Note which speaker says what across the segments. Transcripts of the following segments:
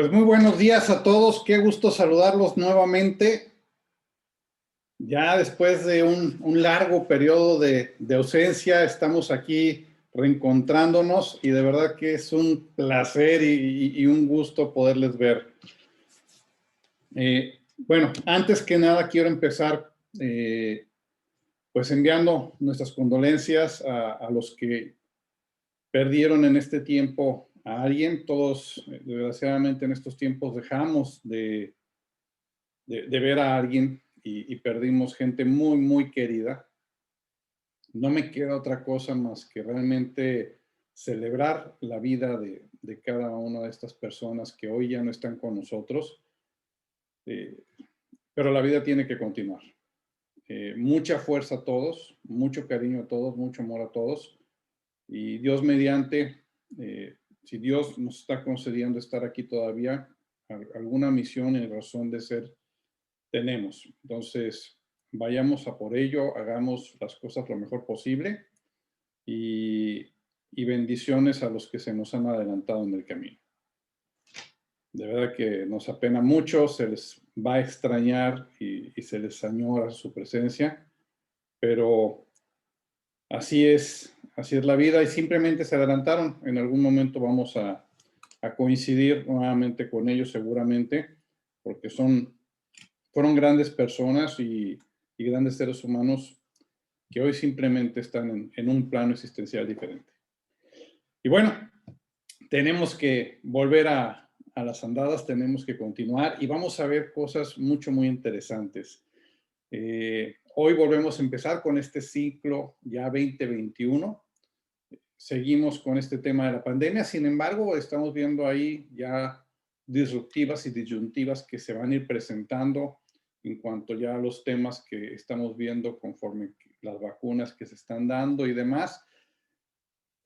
Speaker 1: Pues muy buenos días a todos, qué gusto saludarlos nuevamente. Ya después de un largo periodo de ausencia, estamos aquí reencontrándonos y de verdad que es un placer y un gusto poderles ver. Bueno, antes que nada quiero empezar pues enviando nuestras condolencias a los que perdieron en este tiempo a alguien. Todos, desgraciadamente, en estos tiempos dejamos de ver a alguien y perdimos gente muy, muy querida. No me queda otra cosa más que realmente celebrar la vida de cada una de estas personas que hoy ya no están con nosotros, eh, pero la vida tiene que continuar. Mucha fuerza a todos, mucho cariño a todos, mucho amor a todos, y Dios mediante, si Dios nos está concediendo estar aquí todavía, alguna misión y razón de ser tenemos. Entonces, vayamos a por ello, hagamos las cosas lo mejor posible y bendiciones a los que se nos han adelantado en el camino. De verdad que nos apena mucho, se les va a extrañar y se les añora su presencia, pero así es la vida y simplemente se adelantaron. En algún momento vamos a coincidir nuevamente con ellos seguramente, porque fueron grandes personas y grandes seres humanos que hoy simplemente están en un plano existencial diferente. Y bueno, tenemos que volver a las andadas, tenemos que continuar y vamos a ver cosas muy interesantes. Hoy volvemos a empezar con este ciclo ya 2021. Seguimos con este tema de la pandemia, sin embargo, estamos viendo ahí ya disruptivas y disyuntivas que se van a ir presentando en cuanto ya a los temas que estamos viendo conforme las vacunas que se están dando y demás.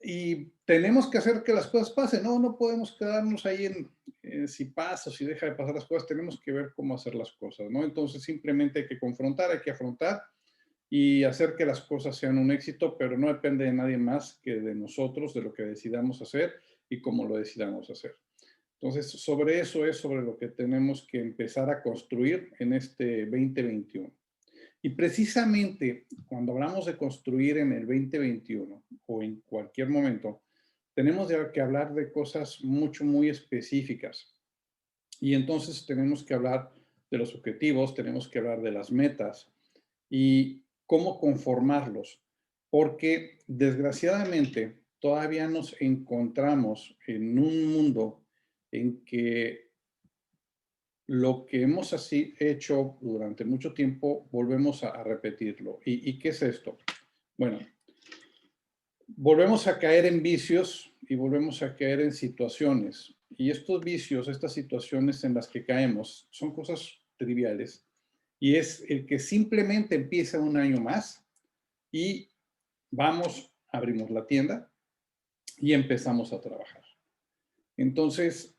Speaker 1: Y tenemos que hacer que las cosas pasen, no podemos quedarnos ahí en si pasa o si deja de pasar las cosas, tenemos que ver cómo hacer las cosas, ¿no? Entonces simplemente hay que confrontar, hay que afrontar y hacer que las cosas sean un éxito, pero no depende de nadie más que de nosotros, de lo que decidamos hacer y cómo lo decidamos hacer. Entonces, sobre eso es sobre lo que tenemos que empezar a construir en este 2021. Y precisamente cuando hablamos de construir en el 2021 o en cualquier momento, tenemos que hablar de cosas muy específicas. Y entonces tenemos que hablar de los objetivos, tenemos que hablar de las metas y cómo conformarlos. Porque desgraciadamente todavía nos encontramos en un mundo en que lo que hemos así hecho durante mucho tiempo, volvemos a repetirlo. ¿Y qué es esto? Bueno, volvemos a caer en vicios y volvemos a caer en situaciones. Y estos vicios, estas situaciones en las que caemos, son cosas triviales. Y es el que simplemente empieza un año más y vamos, abrimos la tienda y empezamos a trabajar. Entonces,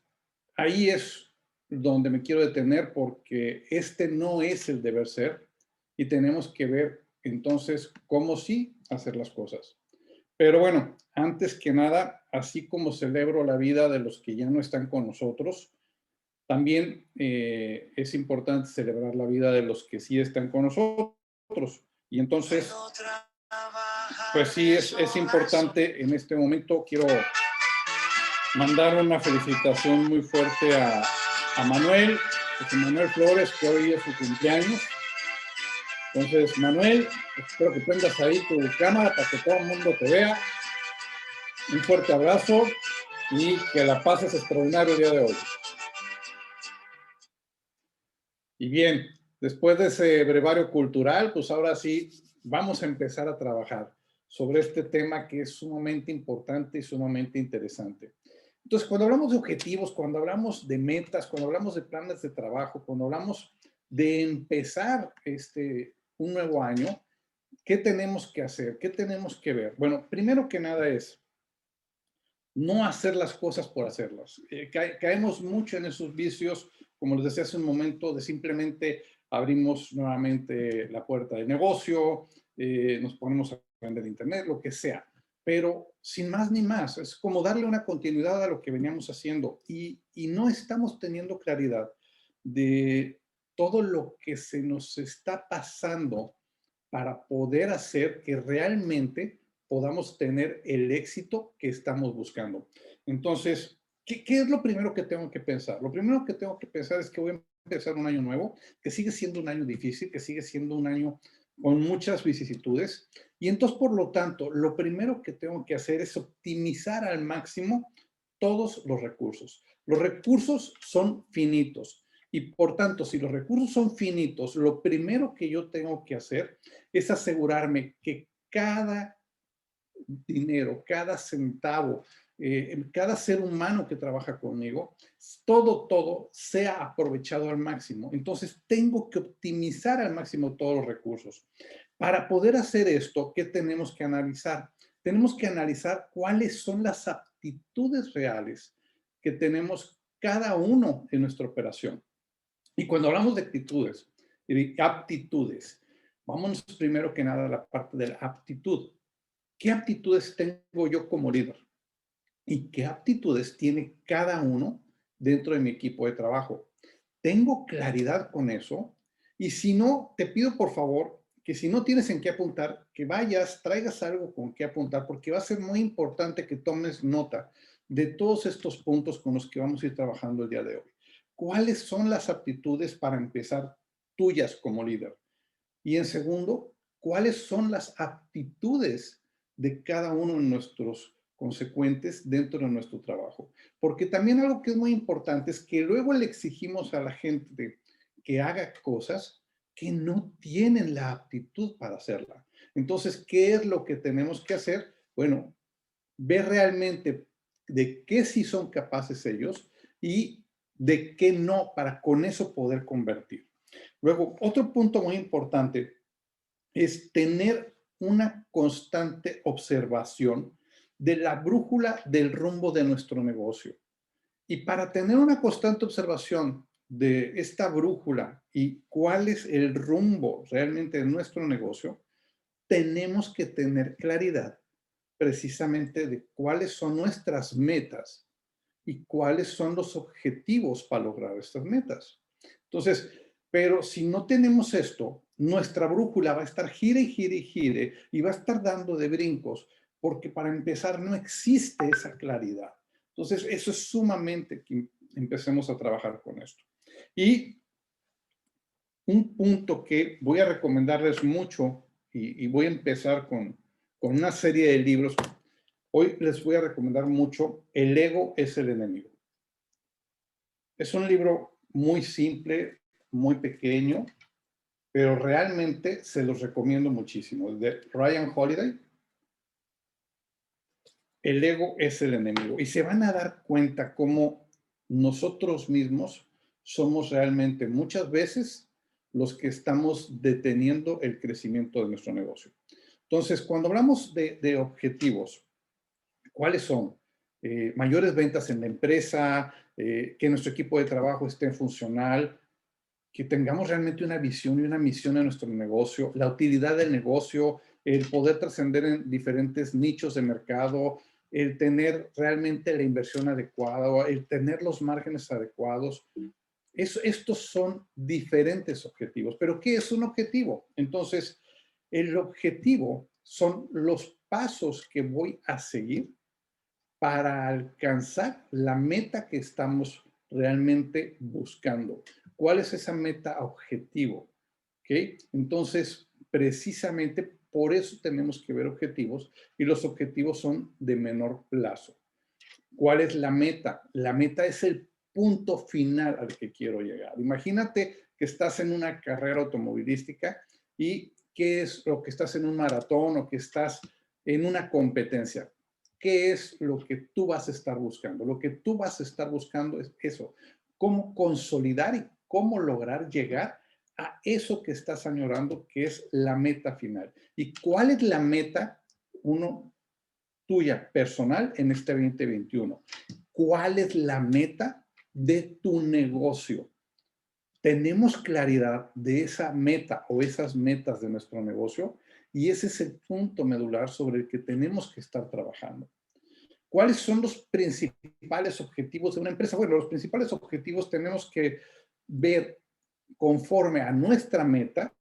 Speaker 1: ahí es donde me quiero detener porque este no es el deber ser y tenemos que ver entonces cómo sí hacer las cosas. Pero bueno, antes que nada, así como celebro la vida de los que ya no están con nosotros, también es importante celebrar la vida de los que sí están con nosotros. Y entonces, pues sí, es importante en este momento. Quiero mandar una felicitación muy fuerte a Manuel, José Manuel Flores, que hoy es su cumpleaños. Entonces, Manuel, espero que prendas ahí tu cámara para que todo el mundo te vea. Un fuerte abrazo y que la pases extraordinario el día de hoy. Y bien, después de ese brevario cultural, pues ahora sí vamos a empezar a trabajar sobre este tema que es sumamente importante y sumamente interesante. Entonces, cuando hablamos de objetivos, cuando hablamos de metas, cuando hablamos de planes de trabajo, cuando hablamos de empezar un nuevo año, ¿qué tenemos que hacer? ¿Qué tenemos que ver? Bueno, primero que nada es no hacer las cosas por hacerlas. Caemos mucho en esos vicios, como les decía hace un momento, de simplemente abrimos nuevamente la puerta de negocio, nos ponemos a vender internet, lo que sea. Pero sin más ni más. Es como darle una continuidad a lo que veníamos haciendo y no estamos teniendo claridad de todo lo que se nos está pasando para poder hacer que realmente podamos tener el éxito que estamos buscando. Entonces, ¿qué es lo primero que tengo que pensar? Lo primero que tengo que pensar es que voy a empezar un año nuevo, que sigue siendo un año difícil, que sigue siendo un año con muchas vicisitudes. Y entonces, por lo tanto, lo primero que tengo que hacer es optimizar al máximo todos los recursos. Los recursos son finitos. Y por tanto, si los recursos son finitos, lo primero que yo tengo que hacer es asegurarme que cada dinero, cada centavo, cada ser humano que trabaja conmigo, todo sea aprovechado al máximo. Entonces, tengo que optimizar al máximo todos los recursos. Para poder hacer esto, ¿qué tenemos que analizar? Tenemos que analizar cuáles son las aptitudes reales que tenemos cada uno en nuestra operación. Y cuando hablamos de actitudes y de aptitudes, vámonos primero que nada a la parte de la aptitud. ¿Qué aptitudes tengo yo como líder? ¿Y qué aptitudes tiene cada uno dentro de mi equipo de trabajo? ¿Tengo claridad con eso? Y si no, te pido por favor que si no tienes en qué apuntar, que vayas, traigas algo con qué apuntar, porque va a ser muy importante que tomes nota de todos estos puntos con los que vamos a ir trabajando el día de hoy. ¿Cuáles son las aptitudes para empezar tuyas como líder? Y en segundo, ¿cuáles son las aptitudes de cada uno de nuestros consecuentes dentro de nuestro trabajo? Porque también algo que es muy importante es que luego le exigimos a la gente que haga cosas que no tienen la aptitud para hacerla. Entonces, ¿qué es lo que tenemos que hacer? Bueno, ver realmente de qué sí son capaces ellos y de qué no, para con eso poder convertir. Luego, otro punto muy importante es tener una constante observación de la brújula del rumbo de nuestro negocio. Y para tener una constante observación de esta brújula y cuál es el rumbo realmente de nuestro negocio, tenemos que tener claridad precisamente de cuáles son nuestras metas y cuáles son los objetivos para lograr estas metas. Entonces, pero si no tenemos esto, nuestra brújula va a estar gire y gire y gire y va a estar dando de brincos porque para empezar no existe esa claridad. Entonces, eso es sumamente que empecemos a trabajar con esto. Y un punto que voy a recomendarles mucho y voy a empezar con una serie de libros. Hoy les voy a recomendar mucho El ego es el enemigo. Es un libro muy simple, muy pequeño, pero realmente se los recomiendo muchísimo. Es de Ryan Holiday. El ego es el enemigo. Y se van a dar cuenta cómo nosotros mismos somos realmente muchas veces los que estamos deteniendo el crecimiento de nuestro negocio. Entonces, cuando hablamos de objetivos, ¿cuáles son? Mayores ventas en la empresa, que nuestro equipo de trabajo esté funcional, que tengamos realmente una visión y una misión en nuestro negocio, la utilidad del negocio, el poder trascender en diferentes nichos de mercado, el tener realmente la inversión adecuada, el tener los márgenes adecuados. Estos son diferentes objetivos. ¿Pero qué es un objetivo? Entonces, el objetivo son los pasos que voy a seguir para alcanzar la meta que estamos realmente buscando. ¿Cuál es esa meta objetivo? ¿Okay? Entonces, precisamente por eso tenemos que ver objetivos y los objetivos son de menor plazo. ¿Cuál es la meta? La meta es el punto final al que quiero llegar. Imagínate que estás en una carrera automovilística y qué es lo que estás en un maratón o que estás en una competencia. ¿Qué es lo que tú vas a estar buscando? Lo que tú vas a estar buscando es eso, cómo consolidar y cómo lograr llegar a eso que estás añorando, que es la meta final. ¿Y cuál es la meta? Uno, tuya personal en este 2021. ¿Cuál es la meta de tu negocio? Tenemos claridad de esa meta o esas metas de nuestro negocio y ese es el punto medular sobre el que tenemos que estar trabajando. ¿Cuáles son los principales objetivos de una empresa? Bueno, los principales objetivos tenemos que ver conforme a nuestra meta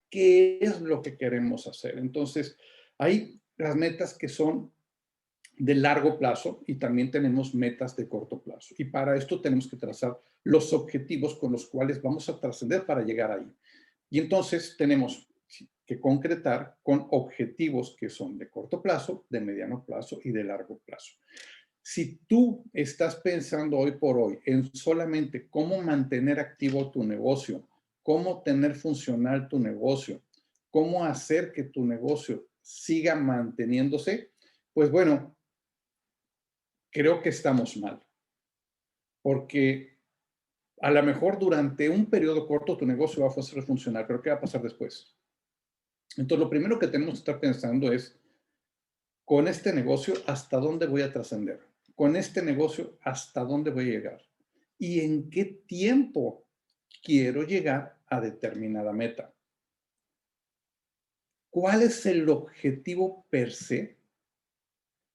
Speaker 1: qué es lo que queremos hacer. Entonces, hay las metas que son de largo plazo y también tenemos metas de corto plazo. Y para esto tenemos que trazar los objetivos con los cuales vamos a trascender para llegar ahí. Y entonces tenemos que concretar con objetivos que son de corto plazo, de mediano plazo y de largo plazo. Si tú estás pensando hoy por hoy en solamente cómo mantener activo tu negocio, cómo tener funcional tu negocio, cómo hacer que tu negocio siga manteniéndose, pues bueno, creo que estamos mal. Porque a lo mejor durante un periodo corto tu negocio va a ser funcional, pero ¿qué va a pasar después? Entonces, lo primero que tenemos que estar pensando es, con este negocio, ¿hasta dónde voy a trascender? Con este negocio, ¿hasta dónde voy a llegar? ¿Y en qué tiempo quiero llegar a determinada meta? ¿Cuál es el objetivo per se?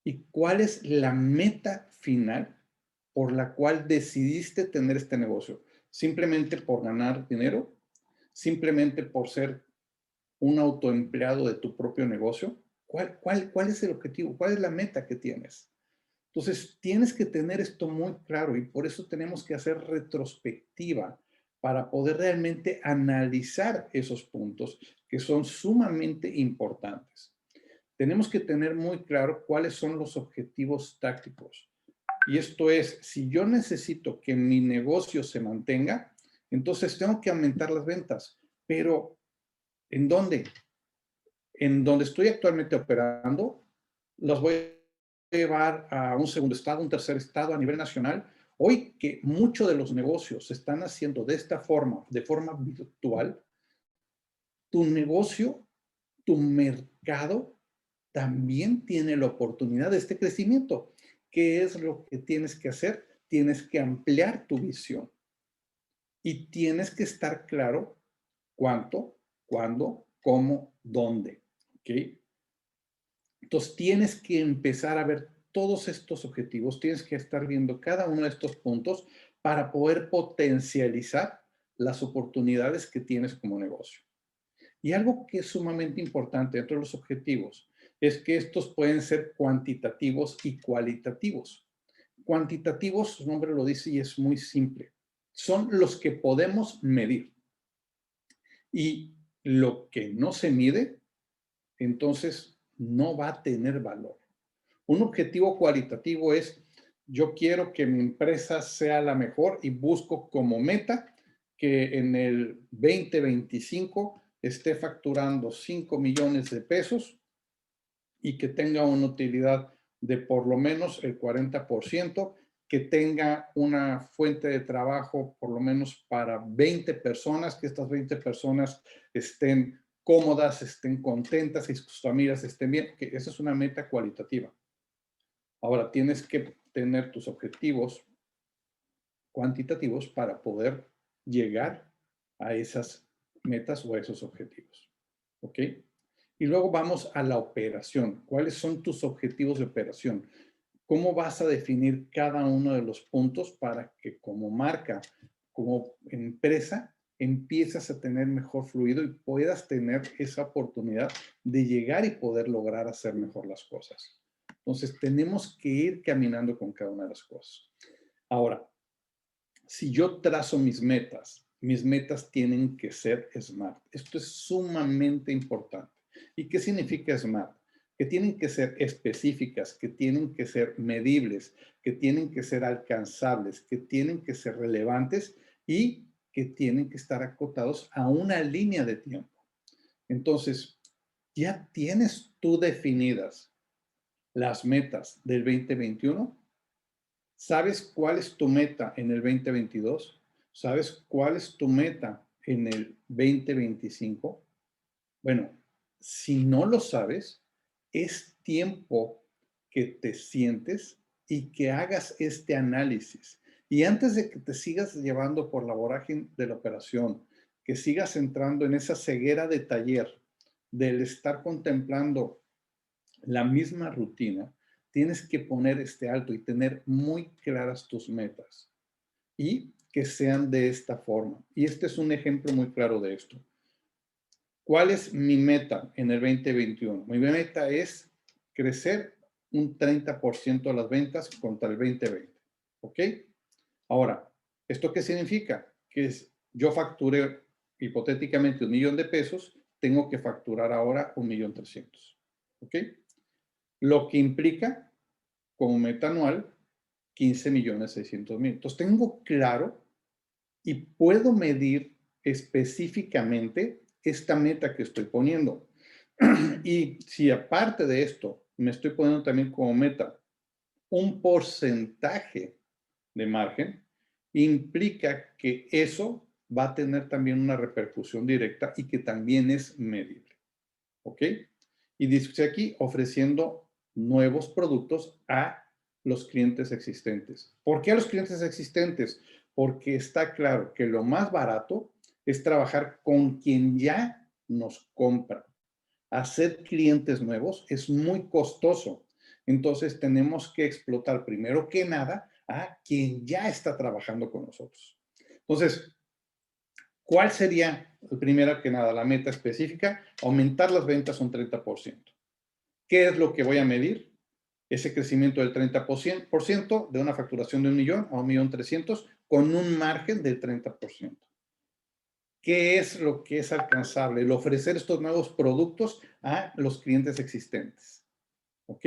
Speaker 1: ¿Y cuál es la meta final por la cual decidiste tener este negocio? ¿Simplemente por ganar dinero? ¿Simplemente por ser un autoempleado de tu propio negocio? ¿Cuál es el objetivo? ¿Cuál es la meta que tienes? Entonces, tienes que tener esto muy claro y por eso tenemos que hacer retrospectiva para poder realmente analizar esos puntos que son sumamente importantes. Tenemos que tener muy claro cuáles son los objetivos tácticos. Y esto es, si yo necesito que mi negocio se mantenga, entonces tengo que aumentar las ventas. Pero, ¿en dónde? En donde estoy actualmente operando, los voy a llevar a un segundo estado, un tercer estado a nivel nacional. Hoy que muchos de los negocios se están haciendo de esta forma, de forma virtual, tu negocio, tu mercado también tiene la oportunidad de este crecimiento. ¿Qué es lo que tienes que hacer? Tienes que ampliar tu visión y tienes que estar claro cuánto, cuándo, cómo, dónde. ¿Ok? Entonces tienes que empezar a ver todos estos objetivos, tienes que estar viendo cada uno de estos puntos para poder potencializar las oportunidades que tienes como negocio. Y algo que es sumamente importante dentro de los objetivos es que estos pueden ser cuantitativos y cualitativos. Cuantitativos, su nombre lo dice y es muy simple. Son los que podemos medir. Y lo que no se mide, entonces no va a tener valor. Un objetivo cualitativo es, yo quiero que mi empresa sea la mejor y busco como meta que en el 2025 esté facturando 5 millones de pesos y que tenga una utilidad de por lo menos el 40%, que tenga una fuente de trabajo por lo menos para 20 personas, que estas 20 personas estén cómodas, estén contentas y sus familias estén bien, que esa es una meta cualitativa. Ahora tienes que tener tus objetivos cuantitativos para poder llegar a esas metas o a esos objetivos. ¿Ok? Y luego vamos a la operación. ¿Cuáles son tus objetivos de operación? ¿Cómo vas a definir cada uno de los puntos para que como marca, como empresa, empiezas a tener mejor fluido y puedas tener esa oportunidad de llegar y poder lograr hacer mejor las cosas? Entonces, tenemos que ir caminando con cada una de las cosas. Ahora, si yo trazo mis metas tienen que ser SMART. Esto es sumamente importante. ¿Y qué significa SMART? Que tienen que ser específicas, que tienen que ser medibles, que tienen que ser alcanzables, que tienen que ser relevantes y que tienen que estar acotados a una línea de tiempo. Entonces, ya tienes tú definidas las metas del 2021. ¿Sabes cuál es tu meta en el 2022? ¿Sabes cuál es tu meta en el 2025? Bueno, si no lo sabes, es tiempo que te sientes y que hagas este análisis. Y antes de que te sigas llevando por la vorágine de la operación, que sigas entrando en esa ceguera de taller, del estar contemplando la misma rutina, tienes que poner este alto y tener muy claras tus metas y que sean de esta forma. Y este es un ejemplo muy claro de esto. ¿Cuál es mi meta en el 2021? Mi meta es crecer un 30% de las ventas contra el 2020. ¿Ok? Ahora, ¿esto qué significa? Que yo facturé hipotéticamente 1,000,000 de pesos, tengo que facturar ahora 1,300,000. ¿Ok? Lo que implica, como meta anual, 15,600,000. Entonces, tengo claro y puedo medir específicamente esta meta que estoy poniendo. Y si aparte de esto me estoy poniendo también como meta un porcentaje de margen, implica que eso va a tener también una repercusión directa y que también es medible. ¿Ok? Y dice aquí ofreciendo nuevos productos a los clientes existentes. ¿Por qué a los clientes existentes? Porque está claro que lo más barato es trabajar con quien ya nos compra. Hacer clientes nuevos es muy costoso. Entonces tenemos que explotar primero que nada a quien ya está trabajando con nosotros. Entonces, ¿cuál sería, primero que nada, la meta específica? Aumentar las ventas un 30%. ¿Qué es lo que voy a medir? Ese crecimiento del 30% de una facturación de 1,000,000 a 1,300,000 con un margen del 30%. ¿Qué es lo que es alcanzable? El ofrecer estos nuevos productos a los clientes existentes. ¿Ok?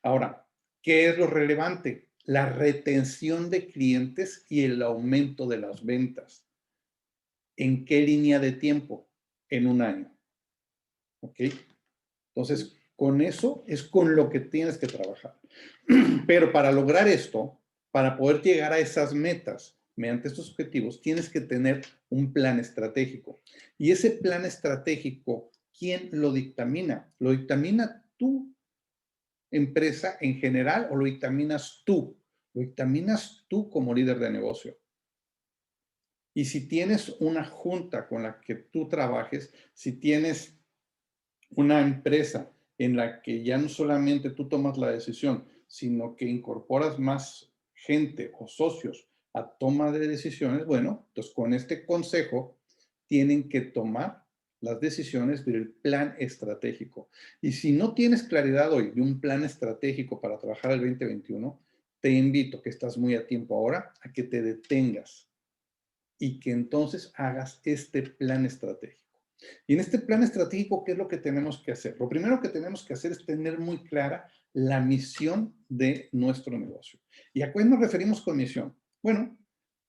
Speaker 1: Ahora, ¿qué es lo relevante? La retención de clientes y el aumento de las ventas. ¿En qué línea de tiempo? En un año. ¿Ok? Entonces, con eso es con lo que tienes que trabajar. Pero para lograr esto, para poder llegar a esas metas mediante estos objetivos, tienes que tener un plan estratégico. Y ese plan estratégico, ¿quién lo dictamina? ¿Lo dictamina tu empresa en general o lo dictaminas tú? Lo dictaminas tú como líder de negocio. Y si tienes una junta con la que tú trabajes, si tienes una empresa en la que ya no solamente tú tomas la decisión, sino que incorporas más gente o socios a toma de decisiones, bueno, pues con este consejo tienen que tomar las decisiones del plan estratégico. Y si no tienes claridad hoy de un plan estratégico para trabajar el 2021, te invito, que estás muy a tiempo ahora, a que te detengas y que entonces hagas este plan estratégico. Y en este plan estratégico, ¿qué es lo que tenemos que hacer? Lo primero que tenemos que hacer es tener muy clara la misión de nuestro negocio. ¿Y a qué nos referimos con misión? Bueno,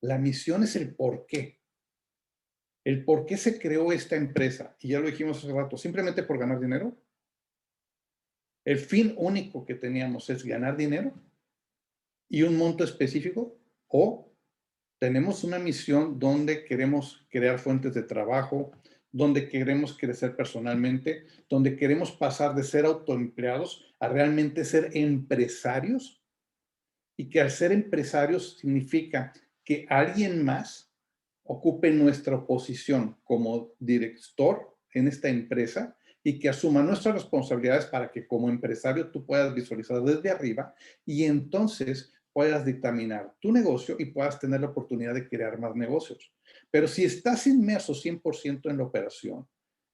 Speaker 1: la misión es el por qué. El por qué se creó esta empresa. Y ya lo dijimos hace rato, simplemente por ganar dinero. El fin único que teníamos es ganar dinero y un monto específico, o tenemos una misión donde queremos crear fuentes de trabajo, donde queremos crecer personalmente, donde queremos pasar de ser autoempleados a realmente ser empresarios, y que al ser empresarios significa que alguien más ocupe nuestra posición como director en esta empresa y que asuma nuestras responsabilidades para que como empresario tú puedas visualizar desde arriba y entonces puedas dictaminar tu negocio y puedas tener la oportunidad de crear más negocios. Pero si estás inmerso 100% en la operación,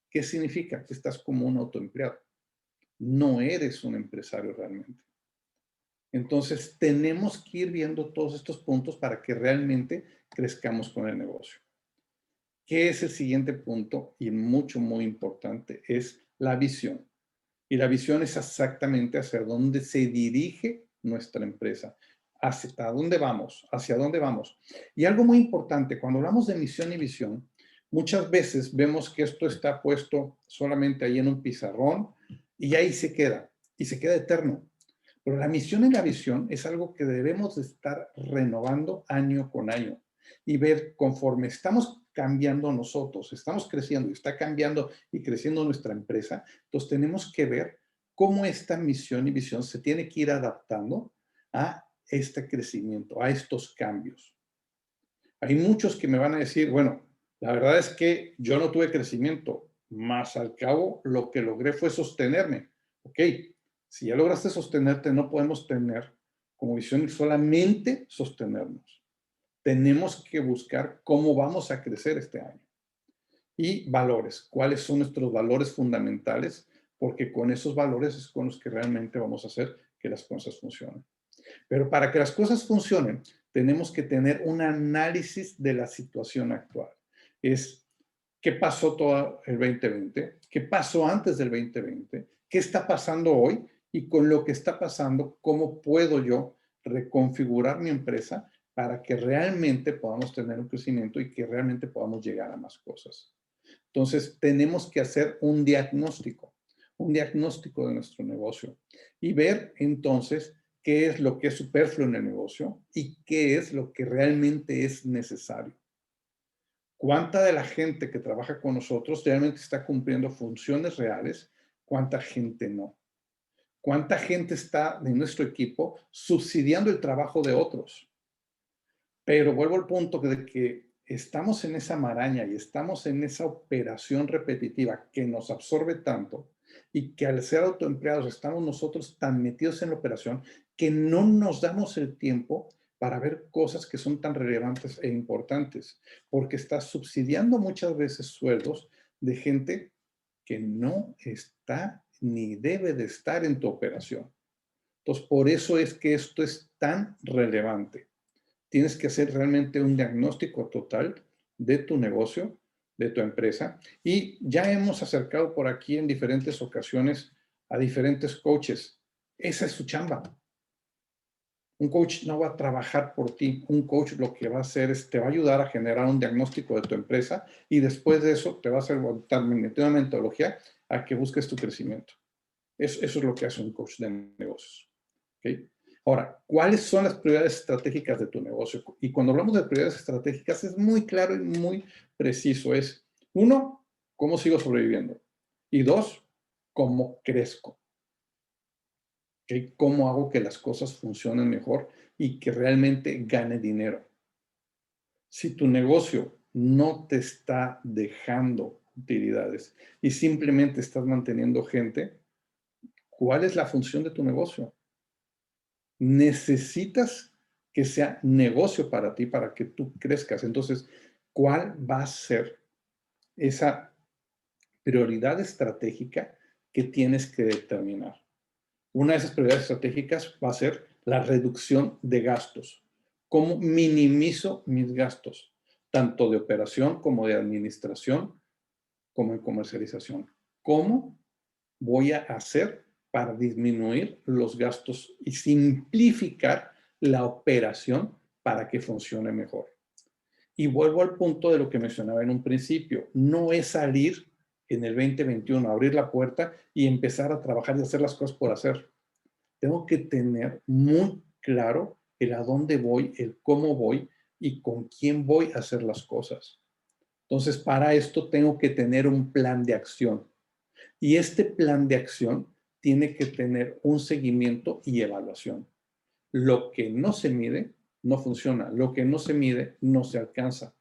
Speaker 1: ¿qué significa? Que estás como un autoempleado. No eres un empresario realmente. Entonces, tenemos que ir viendo todos estos puntos para que realmente crezcamos con el negocio. ¿Qué es el siguiente punto? Y mucho, muy importante, es la visión. Y la visión es exactamente hacia dónde se dirige nuestra empresa, hacia dónde vamos, hacia dónde vamos. Y algo muy importante, cuando hablamos de misión y visión, muchas veces vemos que esto está puesto solamente ahí en un pizarrón y ahí se queda, y se queda eterno. Pero la misión y la visión es algo que debemos de estar renovando año con año y ver conforme estamos cambiando nosotros, estamos creciendo y está cambiando y creciendo nuestra empresa, entonces tenemos que ver cómo esta misión y visión se tiene que ir adaptando a este crecimiento, a estos cambios. Hay muchos que me van a decir, bueno, la verdad es que yo no tuve crecimiento, más al cabo lo que logré fue sostenerme. Ok, Si ya lograste sostenerte, no podemos tener como visión solamente sostenernos. Tenemos que buscar cómo vamos a crecer este año. Y valores, cuáles son nuestros valores fundamentales, porque con esos valores es con los que realmente vamos a hacer que las cosas funcionen. Pero para que las cosas funcionen, tenemos que tener un análisis de la situación actual. Es qué pasó todo el 2020, qué pasó antes del 2020, qué está pasando hoy y con lo que está pasando, cómo puedo yo reconfigurar mi empresa para que realmente podamos tener un crecimiento y que realmente podamos llegar a más cosas. Entonces, tenemos que hacer un diagnóstico de nuestro negocio y ver entonces qué es lo que es superfluo en el negocio y qué es lo que realmente es necesario. ¿Cuánta de la gente que trabaja con nosotros realmente está cumpliendo funciones reales? ¿Cuánta gente no? ¿Cuánta gente está en nuestro equipo subsidiando el trabajo de otros? Pero vuelvo al punto de que estamos en esa maraña y estamos en esa operación repetitiva que nos absorbe tanto y que al ser autoempleados estamos nosotros tan metidos en la operación que no nos damos el tiempo para ver cosas que son tan relevantes e importantes, porque estás subsidiando muchas veces sueldos de gente que no está ni debe de estar en tu operación. Entonces, por eso es que esto es tan relevante. Tienes que hacer realmente un diagnóstico total de tu negocio, de tu empresa. Y ya hemos acercado por aquí en diferentes ocasiones a diferentes coaches. Esa es su chamba. Un coach no va a trabajar por ti. Un coach lo que va a hacer es te va a ayudar a generar un diagnóstico de tu empresa y después de eso te va a hacer meter una metodología a que busques tu crecimiento. Eso es lo que hace un coach de negocios. ¿Okay? Ahora, ¿cuáles son las prioridades estratégicas de tu negocio? Y cuando hablamos de prioridades estratégicas es muy claro y muy preciso. Es, uno, ¿cómo sigo sobreviviendo? Y dos, ¿cómo crezco? ¿Okay? ¿Cómo hago que las cosas funcionen mejor y que realmente gane dinero? Si tu negocio no te está dejando utilidades y simplemente estás manteniendo gente, ¿cuál es la función de tu negocio? Necesitas que sea negocio para ti, para que tú crezcas. Entonces, ¿cuál va a ser esa prioridad estratégica que tienes que determinar? Una de esas prioridades estratégicas va a ser la reducción de gastos. ¿Cómo minimizo mis gastos? Tanto de operación como de administración, como en comercialización. ¿Cómo voy a hacer para disminuir los gastos y simplificar la operación para que funcione mejor? Y vuelvo al punto de lo que mencionaba en un principio. No es salir en el 2021, abrir la puerta y empezar a trabajar y hacer las cosas por hacer. Tengo que tener muy claro el a dónde voy, el cómo voy y con quién voy a hacer las cosas. Entonces, para esto tengo que tener un plan de acción. Y este plan de acción tiene que tener un seguimiento y evaluación. Lo que no se mide no funciona. Lo que no se mide no se alcanza.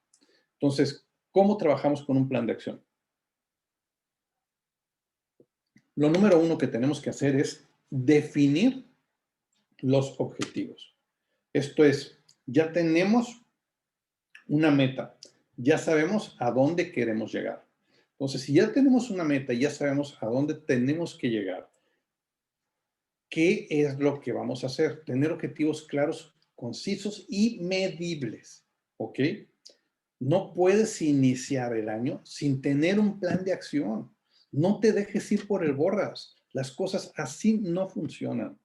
Speaker 1: Entonces, ¿cómo trabajamos con un plan de acción? Lo número uno que tenemos que hacer es definir los objetivos. Esto es, ya tenemos una meta, ya sabemos a dónde queremos llegar. Entonces, si ya tenemos una meta y ya sabemos a dónde tenemos que llegar, ¿qué es lo que vamos a hacer? Tener objetivos claros, concisos y medibles, ¿ok? No puedes iniciar el año sin tener un plan de acción. No te dejes ir por el borras. Las cosas así no funcionan.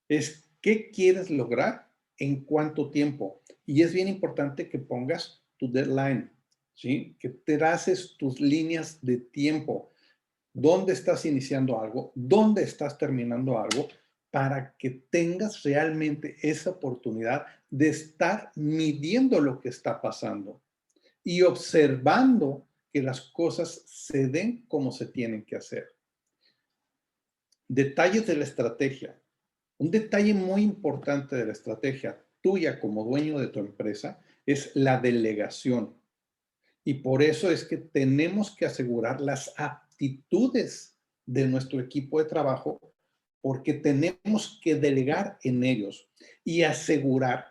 Speaker 1: Es qué quieres lograr en cuánto tiempo. Y es bien importante que pongas tu deadline, ¿sí? Que traces tus líneas de tiempo. ¿Dónde estás iniciando algo? ¿Dónde estás terminando algo? Para que tengas realmente esa oportunidad de estar midiendo lo que está pasando y observando que las cosas se den como se tienen que hacer. Detalles de la estrategia. Un detalle muy importante de la estrategia tuya como dueño de tu empresa es la delegación. Y por eso es que tenemos que asegurar las aptitudes de nuestro equipo de trabajo porque tenemos que delegar en ellos y asegurar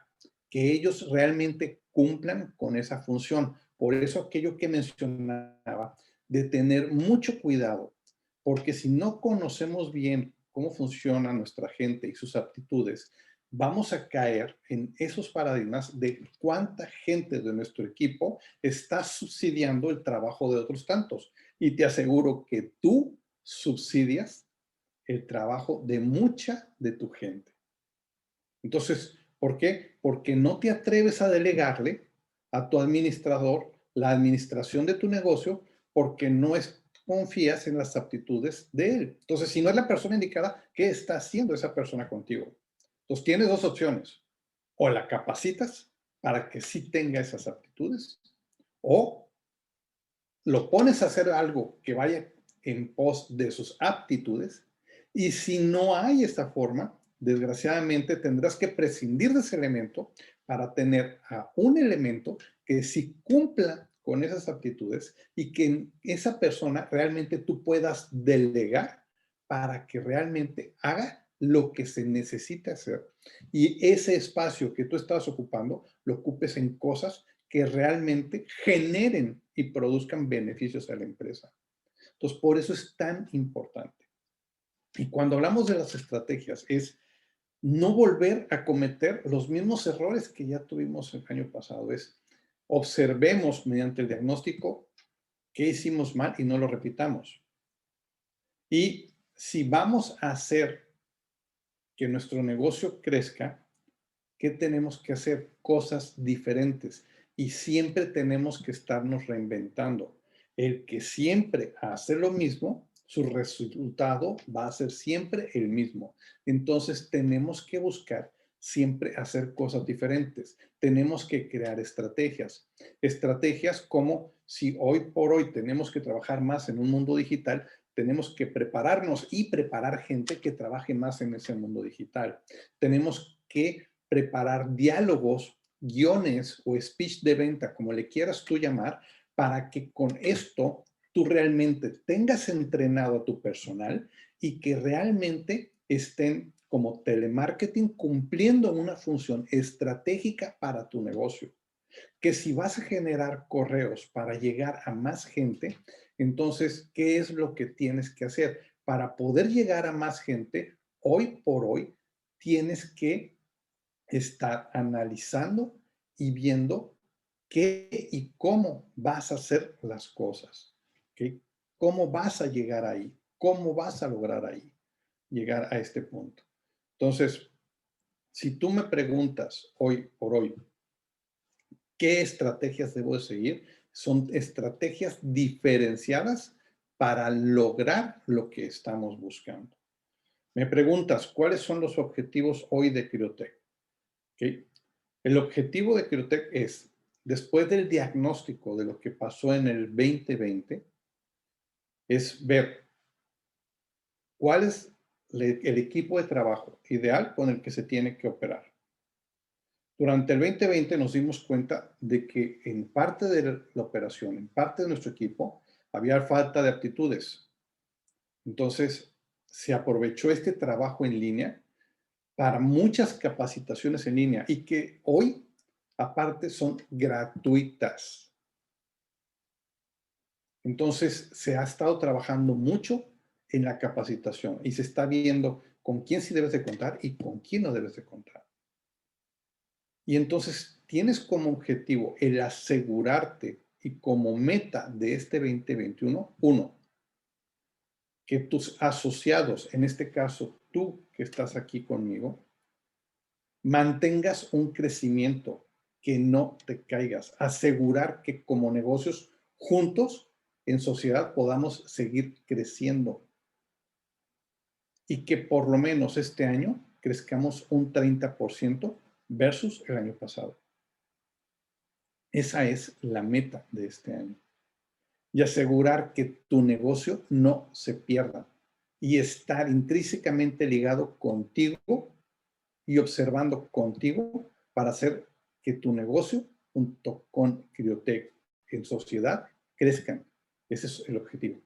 Speaker 1: que ellos realmente cumplan con esa función. Por eso aquello que mencionaba, de tener mucho cuidado, porque si no conocemos bien cómo funciona nuestra gente y sus aptitudes, vamos a caer en esos paradigmas de cuánta gente de nuestro equipo está subsidiando el trabajo de otros tantos. Y te aseguro que tú subsidias el trabajo de mucha de tu gente. Entonces, ¿por qué? Porque no te atreves a delegarle a tu administrador la administración de tu negocio porque no confías en las aptitudes de él. Entonces, si no es la persona indicada, ¿qué está haciendo esa persona contigo? Entonces, tienes dos opciones. O la capacitas para que sí tenga esas aptitudes, o lo pones a hacer algo que vaya en pos de sus aptitudes, y si no hay esta forma, desgraciadamente tendrás que prescindir de ese elemento para tener a un elemento que sí cumpla con esas aptitudes y que esa persona realmente tú puedas delegar para que realmente haga lo que se necesita hacer. Y ese espacio que tú estás ocupando, lo ocupes en cosas que realmente generen y produzcan beneficios a la empresa. Entonces, por eso es tan importante. Y cuando hablamos de las estrategias, es no volver a cometer los mismos errores que ya tuvimos el año pasado. Es observemos mediante el diagnóstico qué hicimos mal y no lo repitamos. Y si vamos a hacer que nuestro negocio crezca, ¿qué tenemos que hacer? Cosas diferentes. Y siempre tenemos que estarnos reinventando. El que siempre hace lo mismo, su resultado va a ser siempre el mismo. Entonces tenemos que buscar siempre hacer cosas diferentes. Tenemos que crear estrategias. Estrategias como si hoy por hoy tenemos que trabajar más en un mundo digital, tenemos que prepararnos y preparar gente que trabaje más en ese mundo digital. Tenemos que preparar diálogos, guiones o speech de venta, como le quieras tú llamar, para que con esto tú realmente tengas entrenado a tu personal y que realmente estén como telemarketing cumpliendo una función estratégica para tu negocio. Que si vas a generar correos para llegar a más gente, entonces, ¿qué es lo que tienes que hacer? Para poder llegar a más gente, hoy por hoy, tienes que estar analizando y viendo qué y cómo vas a hacer las cosas. ¿Okay? ¿Cómo vas a llegar ahí? ¿Cómo vas a lograr ahí? Llegar a este punto. Entonces, si tú me preguntas hoy por hoy, ¿qué estrategias debo de seguir? Son estrategias diferenciadas para lograr lo que estamos buscando. Me preguntas, ¿cuáles son los objetivos hoy de Criotech? ¿Okay? El objetivo de Criotech es, después del diagnóstico de lo que pasó en el 2020, es ver cuál es el equipo de trabajo ideal con el que se tiene que operar. Durante el 2020 nos dimos cuenta de que en parte de la operación, en parte de nuestro equipo, había falta de aptitudes. Entonces, se aprovechó este trabajo en línea para muchas capacitaciones en línea y que hoy, aparte, son gratuitas. Entonces, se ha estado trabajando mucho en la capacitación y se está viendo con quién sí debes de contar y con quién no debes de contar. Y entonces tienes como objetivo el asegurarte y como meta de este 2021, uno, que tus asociados, en este caso tú que estás aquí conmigo, mantengas un crecimiento, que no te caigas, asegurar que como negocios juntos en sociedad podamos seguir creciendo y que por lo menos este año crezcamos un 30% versus el año pasado. Esa es la meta de este año. Y asegurar que tu negocio no se pierda y estar intrínsecamente ligado contigo y observando contigo para hacer que tu negocio junto con Criotech en sociedad crezcan. Ese es el objetivo.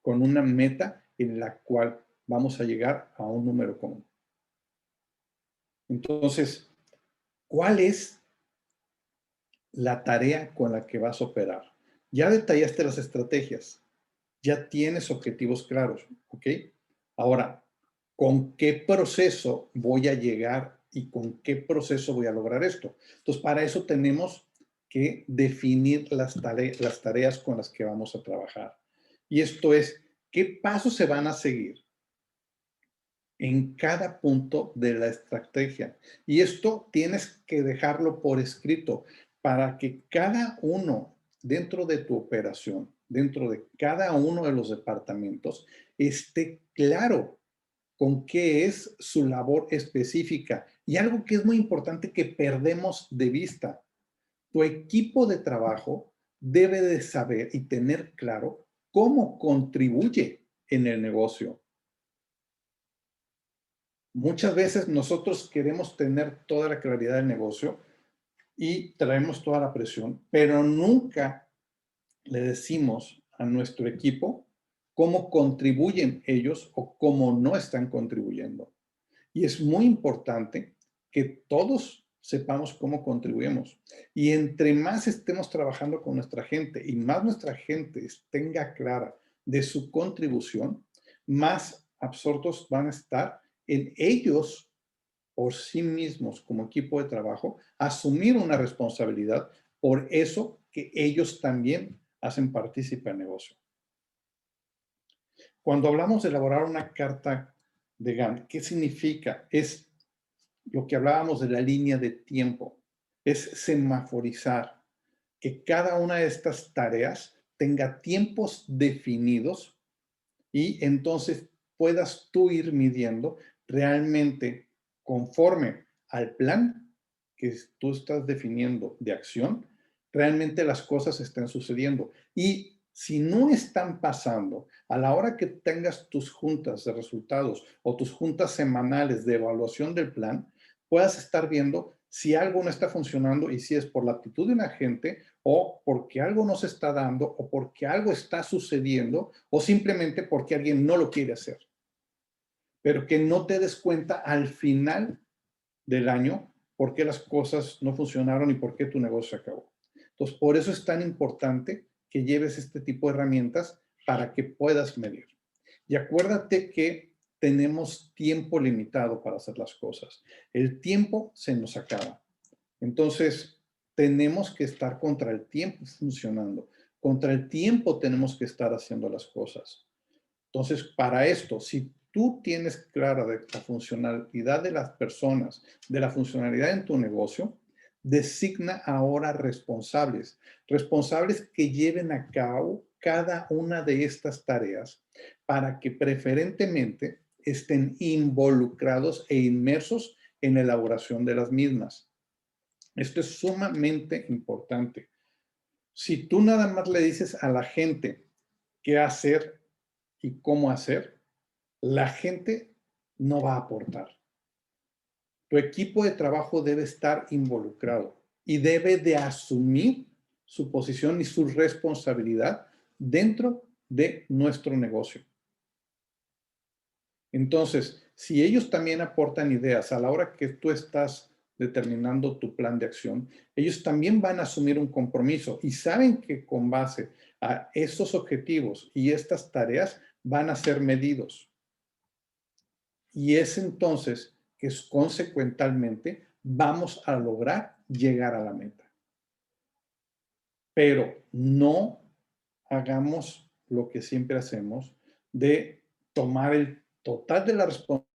Speaker 1: Con una meta en la cual vamos a llegar a un número común. Entonces, ¿cuál es la tarea con la que vas a operar? Ya detallaste las estrategias, ya tienes objetivos claros, ¿ok? Ahora, ¿con qué proceso voy a llegar y con qué proceso voy a lograr esto? Entonces, para eso tenemos que definir las tareas con las que vamos a trabajar. Y esto es, ¿qué pasos se van a seguir en cada punto de la estrategia? Y esto tienes que dejarlo por escrito para que cada uno dentro de tu operación, dentro de cada uno de los departamentos, esté claro con qué es su labor específica. Y algo que es muy importante que perdemos de vista, tu equipo de trabajo debe de saber y tener claro cómo contribuye en el negocio. Muchas veces nosotros queremos tener toda la claridad del negocio y traemos toda la presión, pero nunca le decimos a nuestro equipo cómo contribuyen ellos o cómo no están contribuyendo. Y es muy importante que todos sepamos cómo contribuimos. Y entre más estemos trabajando con nuestra gente y más nuestra gente tenga clara de su contribución, más absortos van a estar en ellos por sí mismos como equipo de trabajo, asumir una responsabilidad por eso que ellos también hacen partícipe al negocio. Cuando hablamos de elaborar una carta de Gantt, ¿qué significa? Es lo que hablábamos de la línea de tiempo, es semaforizar, que cada una de estas tareas tenga tiempos definidos y entonces puedas tú ir midiendo realmente conforme al plan que tú estás definiendo de acción, realmente las cosas están sucediendo. Y si no están pasando, a la hora que tengas tus juntas de resultados o tus juntas semanales de evaluación del plan, puedas estar viendo si algo no está funcionando y si es por la actitud de un agente o porque algo no se está dando o porque algo está sucediendo o simplemente porque alguien no lo quiere hacer. Pero que no te des cuenta al final del año por qué las cosas no funcionaron y por qué tu negocio se acabó. Entonces, por eso es tan importante que lleves este tipo de herramientas para que puedas medir. Y acuérdate que tenemos tiempo limitado para hacer las cosas. El tiempo se nos acaba. Entonces, tenemos que estar contra el tiempo funcionando. Contra el tiempo tenemos que estar haciendo las cosas. Entonces, para esto, si tú tienes clara de la funcionalidad de las personas, de la funcionalidad en tu negocio, designa ahora responsables. Responsables que lleven a cabo cada una de estas tareas para que preferentemente estén involucrados e inmersos en la elaboración de las mismas. Esto es sumamente importante. Si tú nada más le dices a la gente qué hacer y cómo hacer, la gente no va a aportar. Tu equipo de trabajo debe estar involucrado y debe de asumir su posición y su responsabilidad dentro de nuestro negocio. Entonces, si ellos también aportan ideas a la hora que tú estás determinando tu plan de acción, ellos también van a asumir un compromiso y saben que con base a esos objetivos y estas tareas van a ser medidos. Y es entonces que consecuentemente vamos a lograr llegar a la meta. Pero no hagamos lo que siempre hacemos de tomar el total de la responsabilidad.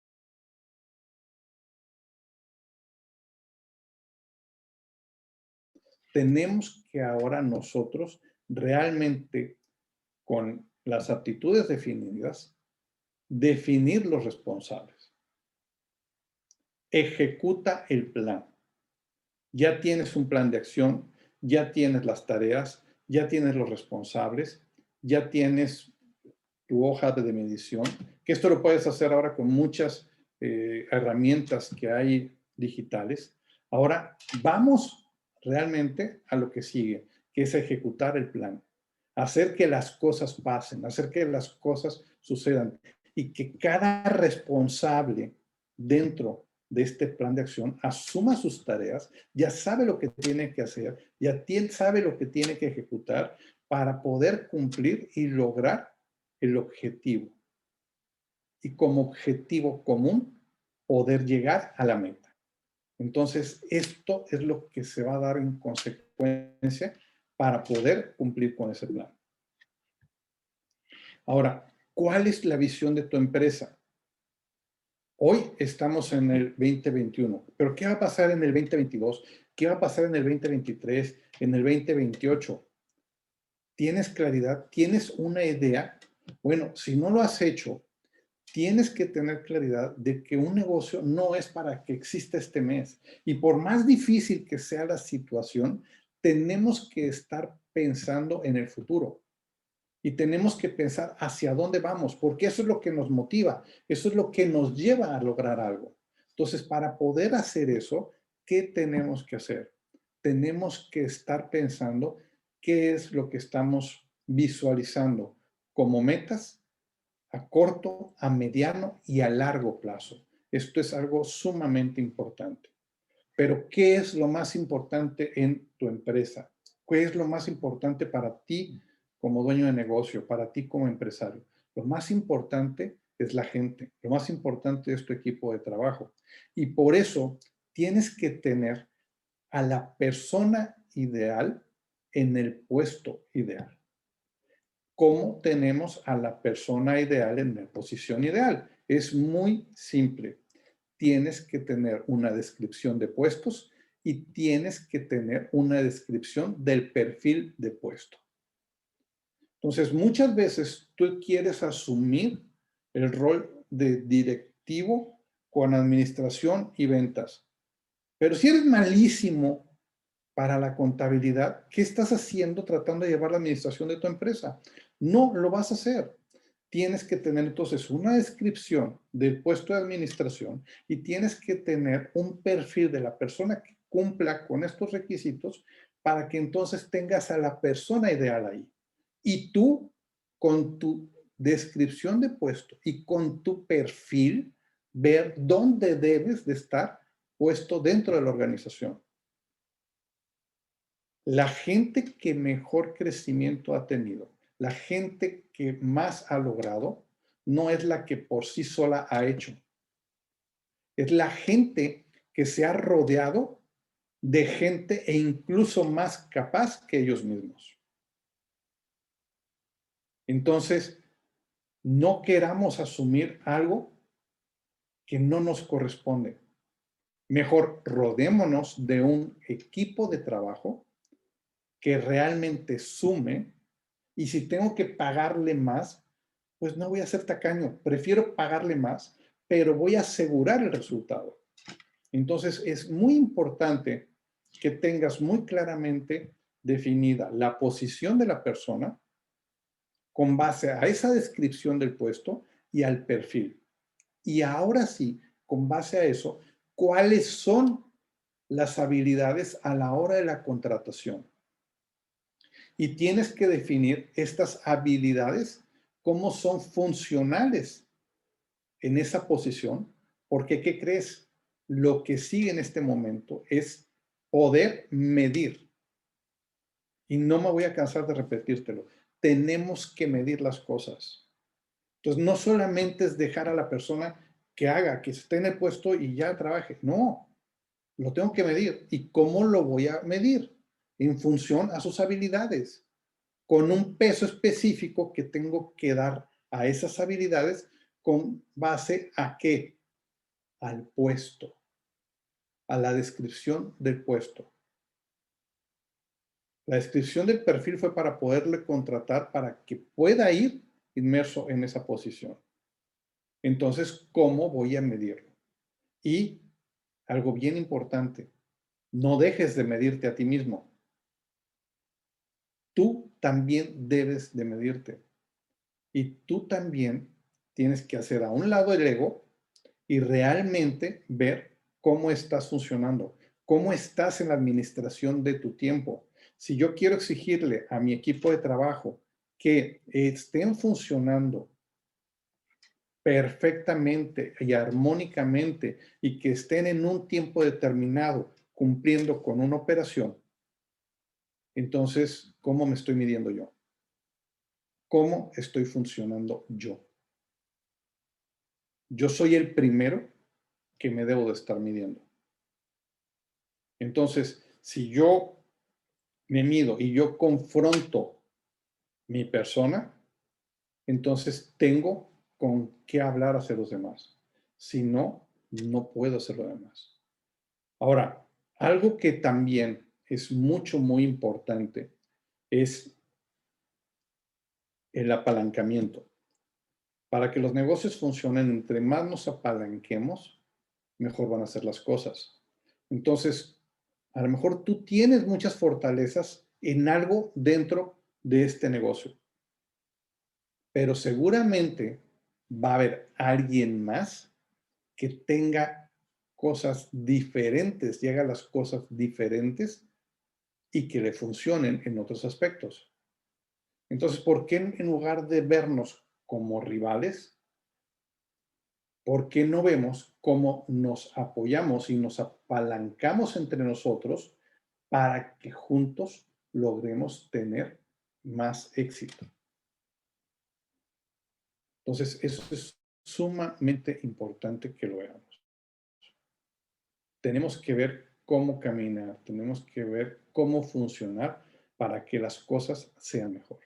Speaker 1: Tenemos que ahora nosotros realmente, con las aptitudes definidas, definir los responsables. Ejecuta el plan. Ya tienes un plan de acción, ya tienes las tareas, ya tienes los responsables, ya tienes tu hoja de medición, que esto lo puedes hacer ahora con muchas herramientas que hay digitales. Ahora vamos realmente a lo que sigue, que es ejecutar el plan, hacer que las cosas pasen, hacer que las cosas sucedan. y que cada responsable dentro de este plan de acción asuma sus tareas, ya sabe lo que tiene que hacer, sabe lo que tiene que ejecutar para poder cumplir y lograr el objetivo. Y como objetivo común, poder llegar a la meta. Entonces, esto es lo que se va a dar en consecuencia para poder cumplir con ese plan. Ahora, ¿cuál es la visión de tu empresa? Hoy estamos en el 2021, pero ¿qué va a pasar en el 2022? ¿Qué va a pasar en el 2023? ¿En el 2028? ¿Tienes claridad? ¿Tienes una idea? Bueno, si no lo has hecho, tienes que tener claridad de que un negocio no es para que exista este mes. Y por más difícil que sea la situación, tenemos que estar pensando en el futuro. Y tenemos que pensar hacia dónde vamos, porque eso es lo que nos motiva, eso es lo que nos lleva a lograr algo. Entonces, para poder hacer eso, ¿qué tenemos que hacer? Tenemos que estar pensando qué es lo que estamos visualizando como metas a corto, a mediano y a largo plazo. Esto es algo sumamente importante. Pero, ¿qué es lo más importante en tu empresa? ¿Qué es lo más importante para ti como dueño de negocio, para ti como empresario? Lo más importante es la gente, lo más importante es tu equipo de trabajo. Y por eso tienes que tener a la persona ideal en el puesto ideal. ¿Cómo tenemos a la persona ideal en la posición ideal? Es muy simple. Tienes que tener una descripción de puestos y tienes que tener una descripción del perfil de puesto. Entonces, muchas veces tú quieres asumir el rol de directivo con administración y ventas. Pero si eres malísimo para la contabilidad, ¿qué estás haciendo tratando de llevar la administración de tu empresa? No lo vas a hacer. Tienes que tener entonces una descripción del puesto de administración y tienes que tener un perfil de la persona que cumpla con estos requisitos para que entonces tengas a la persona ideal ahí. Y tú, con tu descripción de puesto y con tu perfil, ver dónde debes de estar puesto dentro de la organización. La gente que mejor crecimiento ha tenido, la gente que más ha logrado, no es la que por sí sola ha hecho. Es la gente que se ha rodeado de gente e incluso más capaz que ellos mismos. Entonces, no queramos asumir algo que no nos corresponde. Mejor rodémonos de un equipo de trabajo que realmente sume. Y si tengo que pagarle más, pues no voy a ser tacaño. Prefiero pagarle más, pero voy a asegurar el resultado. Entonces, es muy importante que tengas muy claramente definida la posición de la persona con base a esa descripción del puesto y al perfil. Y ahora sí, con base a eso, ¿cuáles son las habilidades a la hora de la contratación? Y tienes que definir estas habilidades, cómo son funcionales en esa posición, porque ¿qué crees? Lo que sigue en este momento es poder medir. Y no me voy a cansar de repetírtelo. Tenemos que medir las cosas. Entonces, no solamente es dejar a la persona que haga, que esté en el puesto y ya trabaje. No, lo tengo que medir. ¿Y cómo lo voy a medir? En función a sus habilidades, con un peso específico que tengo que dar a esas habilidades con base a qué? Al puesto, a la descripción del puesto. La descripción del perfil fue para poderle contratar para que pueda ir inmerso en esa posición. Entonces, ¿cómo voy a medirlo? Y algo bien importante, no dejes de medirte a ti mismo. Tú también debes de medirte. Y tú también tienes que hacer a un lado el ego y realmente ver cómo estás funcionando, cómo estás en la administración de tu tiempo. Si yo quiero exigirle a mi equipo de trabajo que estén funcionando perfectamente y armónicamente y que estén en un tiempo determinado cumpliendo con una operación, entonces, ¿cómo me estoy midiendo yo? ¿Cómo estoy funcionando yo? Yo soy el primero que me debo de estar midiendo. Entonces, si yo me mido y yo confronto mi persona, entonces tengo con qué hablar hacia los demás. Si no, no puedo hacer lo demás. Ahora, algo que también es muy importante es el apalancamiento. Para que los negocios funcionen, entre más nos apalanquemos, mejor van a ser las cosas. Entonces, a lo mejor tú tienes muchas fortalezas en algo dentro de este negocio, pero seguramente va a haber alguien más que tenga cosas diferentes y haga las cosas diferentes y que le funcionen en otros aspectos. Entonces, ¿por qué en lugar de vernos como rivales, por qué no vemos cómo nos apoyamos y nos apalancamos entre nosotros para que juntos logremos tener más éxito? Entonces, eso es sumamente importante que lo veamos. Tenemos que ver cómo caminar, tenemos que ver cómo funcionar para que las cosas sean mejor.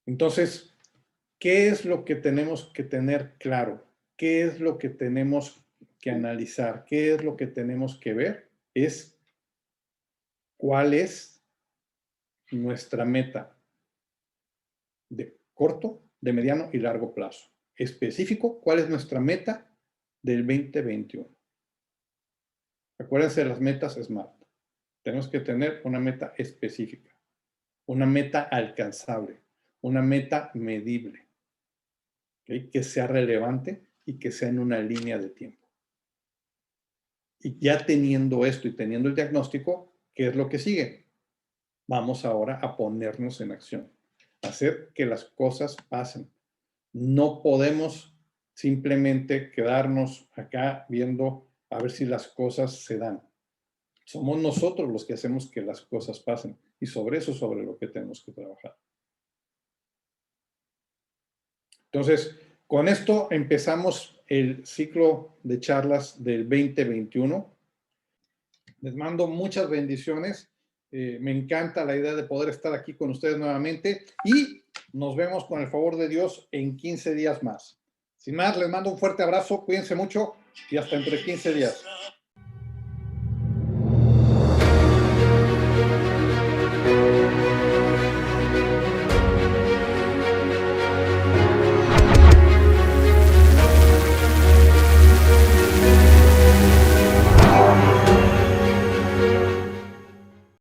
Speaker 1: Entonces, ¿qué es lo que tenemos que tener claro? ¿Qué es lo que tenemos que analizar? ¿Qué es lo que tenemos que ver? Es cuál es nuestra meta de corto, de mediano y largo plazo. Específico, ¿cuál es nuestra meta del 2021? Acuérdense de las metas SMART. Tenemos que tener una meta específica, una meta alcanzable, una meta medible, ¿okay? Que sea relevante y que sea en una línea de tiempo. Y ya teniendo esto y teniendo el diagnóstico, ¿qué es lo que sigue? Vamos ahora a ponernos en acción, a hacer que las cosas pasen. No podemos simplemente quedarnos acá viendo a ver si las cosas se dan. Somos nosotros los que hacemos que las cosas pasen y sobre eso, sobre lo que tenemos que trabajar. Entonces, con esto empezamos el ciclo de charlas del 2021. Les mando muchas bendiciones. Me encanta la idea de poder estar aquí con ustedes nuevamente y nos vemos con el favor de Dios en 15 días más. Sin más, les mando un fuerte abrazo, cuídense mucho y hasta entre 15 días.